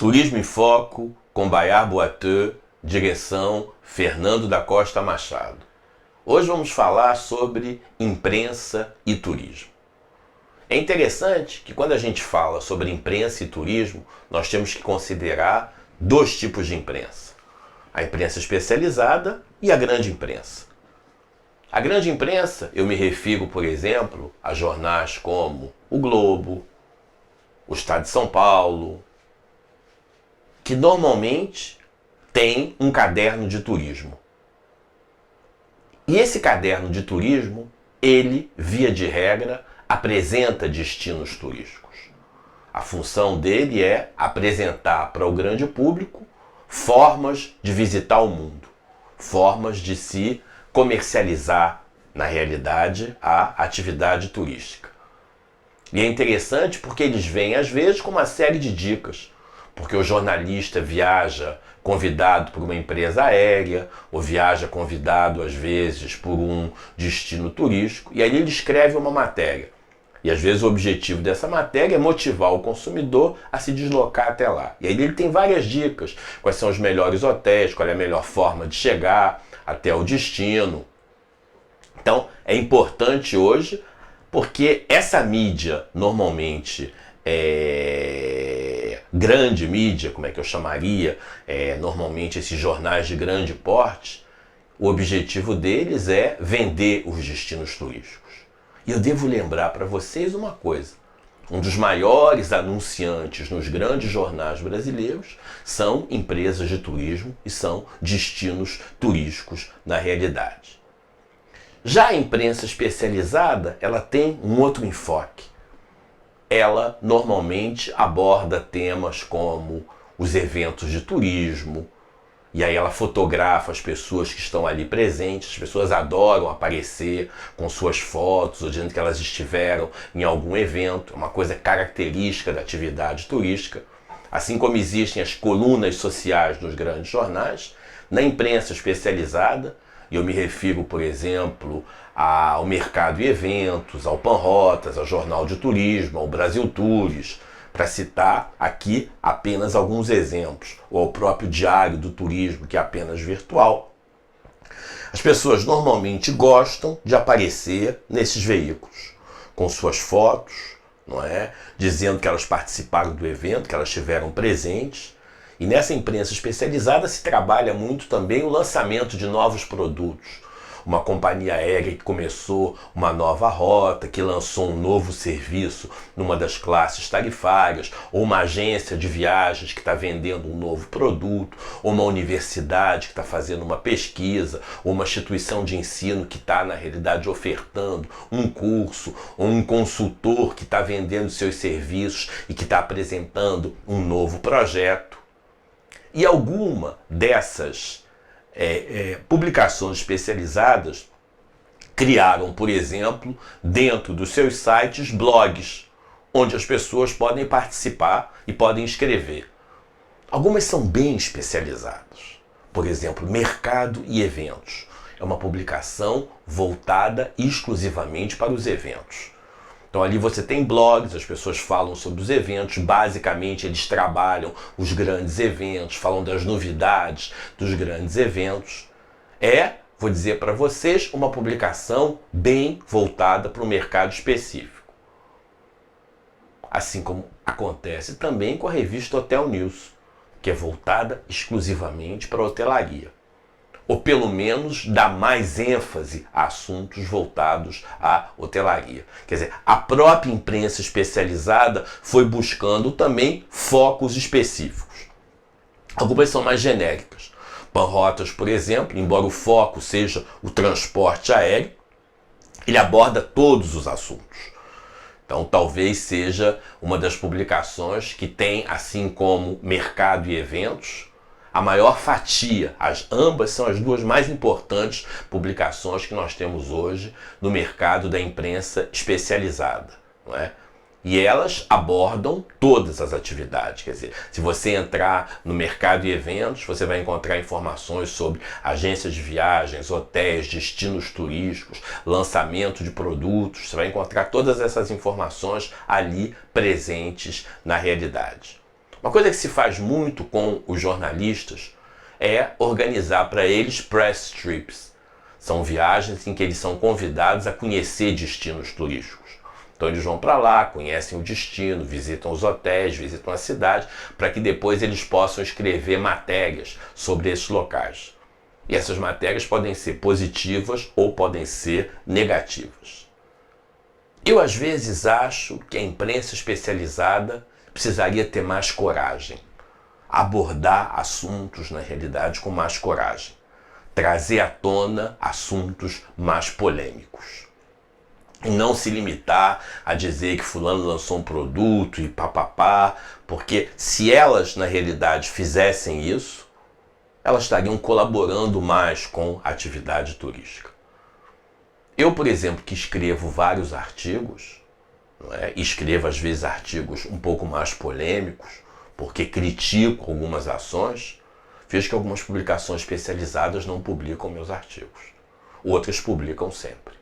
Turismo em Foco, com Bayard Boiteux, direção Fernando da Costa Machado. Hoje vamos falar sobre imprensa e turismo. É interessante que quando a gente fala sobre imprensa e turismo, nós temos que considerar dois tipos de imprensa. A imprensa especializada e a grande imprensa. A grande imprensa, eu me refiro, por exemplo, a jornais como o Globo, o Estado de São Paulo, que normalmente tem um caderno de turismo. E esse caderno de turismo, ele, via de regra, apresenta destinos turísticos. A função dele é apresentar para o grande público formas de visitar o mundo, formas de se comercializar, na realidade, a atividade turística. E é interessante porque eles vêm, às vezes, com uma série de dicas. Porque o jornalista viaja convidado por uma empresa aérea, ou viaja convidado, às vezes, por um destino turístico, e aí ele escreve uma matéria. E às vezes o objetivo dessa matéria é motivar o consumidor a se deslocar até lá. E aí ele tem várias dicas, quais são os melhores hotéis, qual é a melhor forma de chegar até o destino. Então é importante hoje, porque essa mídia normalmente grande mídia, como é que eu chamaria, normalmente esses jornais de grande porte, o objetivo deles é vender os destinos turísticos. E eu devo lembrar para vocês uma coisa: um dos maiores anunciantes nos grandes jornais brasileiros são empresas de turismo e são destinos turísticos na realidade. Já a imprensa especializada, ela tem um outro enfoque. Ela normalmente aborda temas como os eventos de turismo, e aí ela fotografa as pessoas que estão ali presentes. As pessoas adoram aparecer com suas fotos, ou dizendo que elas estiveram em algum evento, é uma coisa característica da atividade turística. Assim como existem as colunas sociais nos grandes jornais, na imprensa especializada, e eu me refiro, por exemplo, ao Mercado e Eventos, ao Panrotas, ao Jornal de Turismo, ao Brasil Tours, para citar aqui apenas alguns exemplos, ou ao próprio Diário do Turismo, que é apenas virtual. As pessoas normalmente gostam de aparecer nesses veículos, com suas fotos, não é? Dizendo que elas participaram do evento, que elas estiveram presentes. E nessa imprensa especializada se trabalha muito também o lançamento de novos produtos. Uma companhia aérea que começou uma nova rota, que lançou um novo serviço numa das classes tarifárias, ou uma agência de viagens que está vendendo um novo produto, ou uma universidade que está fazendo uma pesquisa, ou uma instituição de ensino que está, na realidade, ofertando um curso, ou um consultor que está vendendo seus serviços e que está apresentando um novo projeto. E alguma dessas publicações especializadas criaram, por exemplo, dentro dos seus sites, blogs, onde as pessoas podem participar e podem escrever. Algumas são bem especializadas. Por exemplo, Mercado e Eventos. É uma publicação voltada exclusivamente para os eventos. Então ali você tem blogs, as pessoas falam sobre os eventos, basicamente eles trabalham os grandes eventos, falam das novidades dos grandes eventos. Vou dizer para vocês, uma publicação bem voltada para um mercado específico. Assim como acontece também com a revista Hotel News, que é voltada exclusivamente para a hotelaria. Ou pelo menos dá mais ênfase a assuntos voltados à hotelaria. Quer dizer, a própria imprensa especializada foi buscando também focos específicos. Algumas são mais genéricas. Panrotas, por exemplo, embora o foco seja o transporte aéreo, ele aborda todos os assuntos. Então talvez seja uma das publicações que tem, assim como Mercado e Eventos, a maior fatia. Ambas são as duas mais importantes publicações que nós temos hoje no mercado da imprensa especializada, não é? E elas abordam todas as atividades. Quer dizer, se você entrar no Mercado e Eventos, você vai encontrar informações sobre agências de viagens, hotéis, destinos turísticos, lançamento de produtos. Você vai encontrar todas essas informações ali presentes na realidade. Uma coisa que se faz muito com os jornalistas é organizar para eles press trips. São viagens em que eles são convidados a conhecer destinos turísticos. Então eles vão para lá, conhecem o destino, visitam os hotéis, visitam a cidade, para que depois eles possam escrever matérias sobre esses locais. E essas matérias podem ser positivas ou podem ser negativas. Eu às vezes acho que a imprensa especializada precisaria ter mais coragem, abordar assuntos na realidade com mais coragem, trazer à tona assuntos mais polêmicos. E não se limitar a dizer que fulano lançou um produto e papapá, porque se elas na realidade fizessem isso, elas estariam colaborando mais com a atividade turística. Eu, por exemplo, que escrevo vários artigos, não é? Escrevo às vezes artigos um pouco mais polêmicos, porque critico algumas ações, vejo que algumas publicações especializadas não publicam meus artigos. Outras publicam sempre.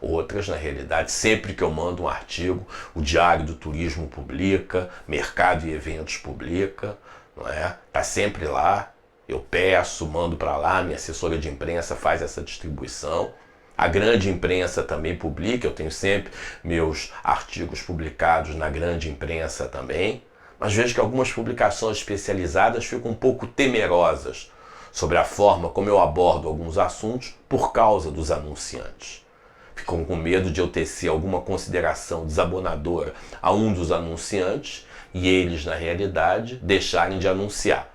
Outras, na realidade, sempre que eu mando um artigo, o Diário do Turismo publica, Mercado e Eventos publica, não é? Tá sempre lá, eu peço, mando para lá, minha assessora de imprensa faz essa distribuição. A grande imprensa também publica, eu tenho sempre meus artigos publicados na grande imprensa também, mas vejo que algumas publicações especializadas ficam um pouco temerosas sobre a forma como eu abordo alguns assuntos por causa dos anunciantes. Ficam com medo de eu tecer alguma consideração desabonadora a um dos anunciantes e eles, na realidade, deixarem de anunciar.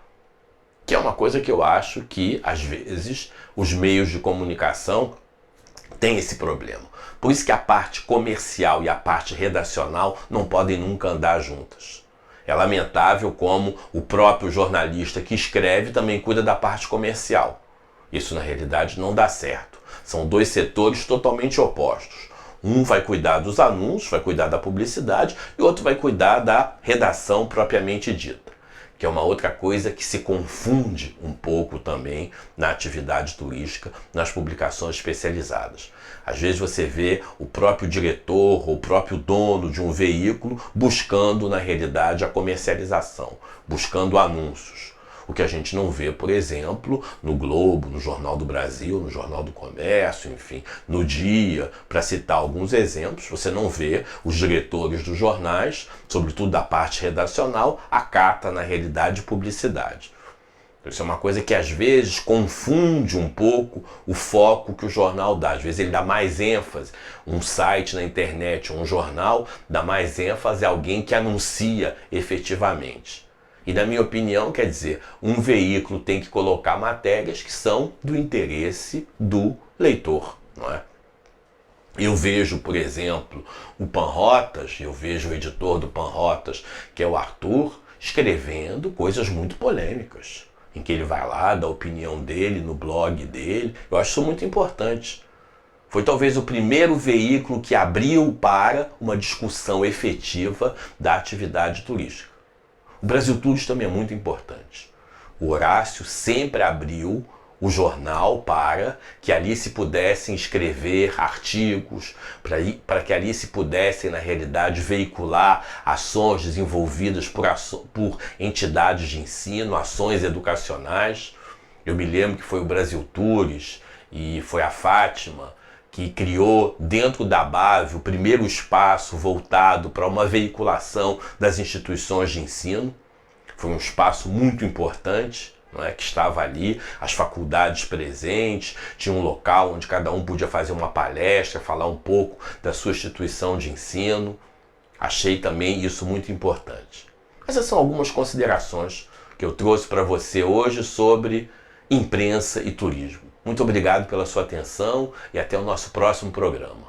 Que é uma coisa que eu acho que, às vezes, os meios de comunicação têm esse problema. Por isso que a parte comercial e a parte redacional não podem nunca andar juntas. É lamentável como o próprio jornalista que escreve também cuida da parte comercial. Isso, na realidade, não dá certo. São dois setores totalmente opostos. Um vai cuidar dos anúncios, vai cuidar da publicidade, e o outro vai cuidar da redação propriamente dita, que é uma outra coisa que se confunde um pouco também na atividade turística, nas publicações especializadas. Às vezes você vê o próprio diretor ou o próprio dono de um veículo buscando, na realidade, a comercialização, buscando anúncios. O que a gente não vê, por exemplo, no Globo, no Jornal do Brasil, no Jornal do Comércio, enfim, no Dia, para citar alguns exemplos, você não vê os diretores dos jornais, sobretudo da parte redacional, acata na realidade publicidade. Isso é uma coisa que às vezes confunde um pouco o foco que o jornal dá. Às vezes ele dá mais ênfase, um site na internet, um jornal, dá mais ênfase a alguém que anuncia efetivamente. E na minha opinião, quer dizer, um veículo tem que colocar matérias que são do interesse do leitor, não é? Eu vejo, por exemplo, o Panrotas, eu vejo o editor do Panrotas, que é o Arthur, escrevendo coisas muito polêmicas, em que ele vai lá, dá a opinião dele no blog dele. Eu acho isso muito importante. Foi talvez o primeiro veículo que abriu para uma discussão efetiva da atividade turística. O Brasil Tours também é muito importante. O Horácio sempre abriu o jornal para que ali se pudessem escrever artigos, para que ali se pudessem, na realidade, veicular ações desenvolvidas por entidades de ensino, ações educacionais. Eu me lembro que foi o Brasil Tours e foi a Fátima que criou dentro da BAV o primeiro espaço voltado para uma veiculação das instituições de ensino. Foi um espaço muito importante, não é? Que estava ali, as faculdades presentes, tinha um local onde cada um podia fazer uma palestra, falar um pouco da sua instituição de ensino. Achei também isso muito importante. Essas são algumas considerações que eu trouxe para você hoje sobre imprensa e turismo. Muito obrigado pela sua atenção e até o nosso próximo programa.